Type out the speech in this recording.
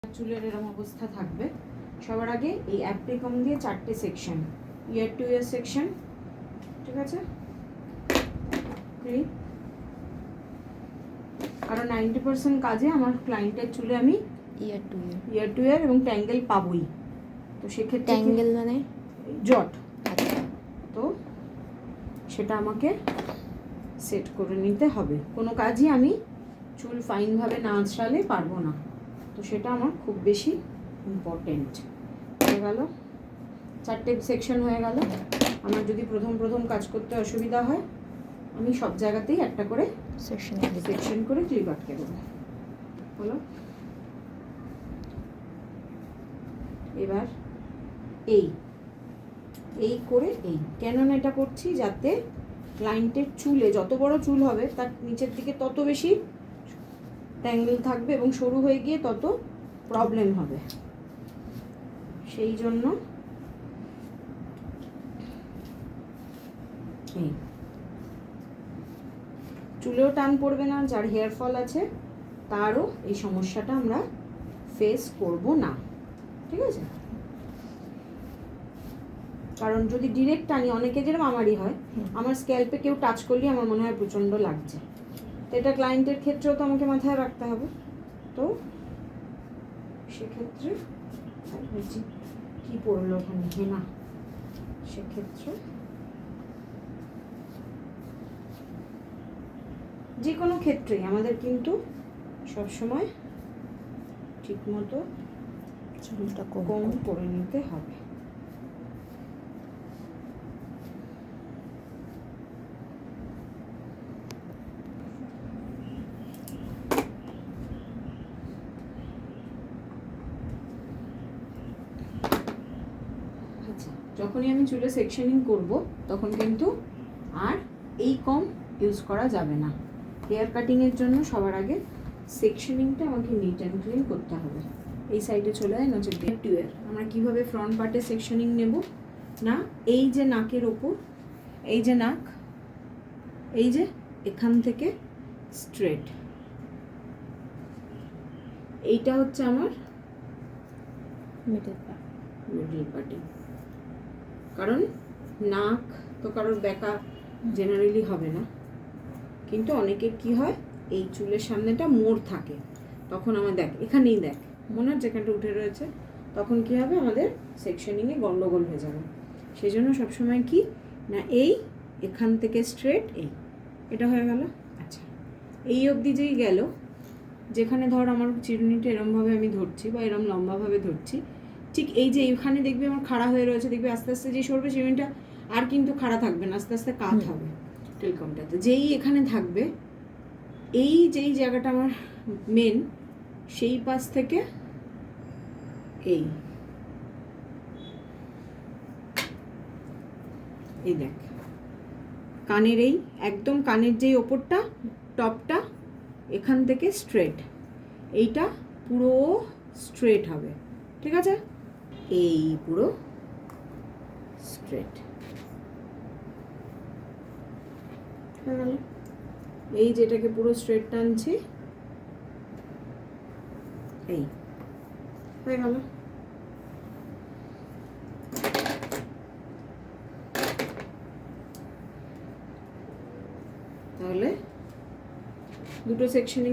চুলের এরকম অবস্থা থাকবে। সবার আগে এই অ্যাপ্রিকম দিয়ে 4টে সেকশন, ইয়ার টু ইয়ার সেকশন, ঠিক আছে। কারণ 90% কাজে আমার ক্লায়েন্টের চুলে আমি ইয়ার টু ইয়ার এবং ট্যাঙ্গেল পাবই। তো সেক্ষেত্রে ট্যাঙ্গেল মানে জট, তো সেটা আমাকে সেট করে নিতে হবে। কোনো কাজই আমি চুল ফাইনভাবে না আঁচড়ালে পারবো না, তো সেটা আমার খুব বেশি ইম্পর্টেন্ট। হয়ে গেল 4টে সেকশন হয়ে গেল। আমার যদি প্রথম কাজ করতে অসুবিধা হয় আমি সব জায়গাতেই একটা করে সেকশন করে ক্লিপ আটকে দেবো। হলো, এবার এই করে এই কেন না এটা করছি, যাতে ক্লায়েন্টের চুলে যত বড় চুল হবে তার নিচের দিকে তত বেশি ট্যাঙ্গেল থাকবে এবং সরু হয়ে গিয়ে তত প্রবলেম হবে। সেই জন্য এই চুলেও টান পড়বে না, যার হেয়ার ফল আছে তারও এই সমস্যাটা আমরা ফেস করব না, ঠিক আছে। কারণ যদি ডিরেক্ট টানি, অনেকে যেরকম আমারই হয়, আমার স্ক্যাল্পে কেউ টাচ করলে আমার মনে হয় প্রচণ্ড লাগছে, তো এটা ক্লায়েন্টের ক্ষেত্রেও তো আমাকে মাথায় রাখতে হবে। তো সেক্ষেত্রে কি পড়লো ওখানে হেনা, সেক্ষেত্রে যে কোনো ক্ষেত্রেই আমাদের কিন্তু সবসময় ঠিকমতো চুলটা কম করে নিতে হবে। যখনই আমি চুলে সেকশনিং করব তখন কিন্তু আর এই কম ইউজ করা যাবে না। হেয়ার কাটিংয়ের জন্য সবার আগে সেকশনিংটা আমাকে নিট অ্যান্ড ক্লিন করতে হবে। এই সাইডে চলে যায় নচেত টুয়ার। আমরা কীভাবে ফ্রন্ট পার্টে সেকশনিং নেব না, এই যে নাকের ওপর, এই যে নাক, এই যে এখান থেকে স্ট্রেট, এইটা হচ্ছে আমার মিডল পার্টে। কারণ নাক তো কারোর বেঁকা জেনারেলি হবে না, কিন্তু অনেকের কি হয় এই চুলের সামনেটা মোড় থাকে, তখন আমার দেখ এখানেই দেখ মনে হচ্ছে যেখানটা উঠে রয়েছে, তখন কি হবে আমাদের সেকশনিংয়ে গন্ডগোল হয়ে যাবে। সেই জন্য সবসময় কি না এই এখান থেকে স্ট্রেট এটা হয়ে গেল। আচ্ছা, এই অবধি যেই গেল, যেখানে ধর আমার চিরুনিটা এরমভাবে আমি ধরছি বা এরম লম্বাভাবে ধরছি, ঠিক এই যে এইখানে দেখবি আমার খাড়া হয়ে রয়েছে, দেখবি আস্তে আস্তে যে সরবে চিরুনিটা আর কিন্তু খাড়া থাকবে না, আস্তে আস্তে কাত হবে টেলকমটাতে। যেই এখানে থাকবে, এই যেই জায়গাটা আমার মেন, সেই পাশ থেকে এই দেখ কানের এই একদম কানের যেই ওপরটা টপটা এখান থেকে স্ট্রেট, এইটা পুরো স্ট্রেট হবে, ঠিক আছে। এই পুরো স্ট্রেট হয়ে গেল। এই যেটাকে পুরো স্ট্রেট টানছি, এই হয়ে গেল। তাহলে দুটো সেকশনে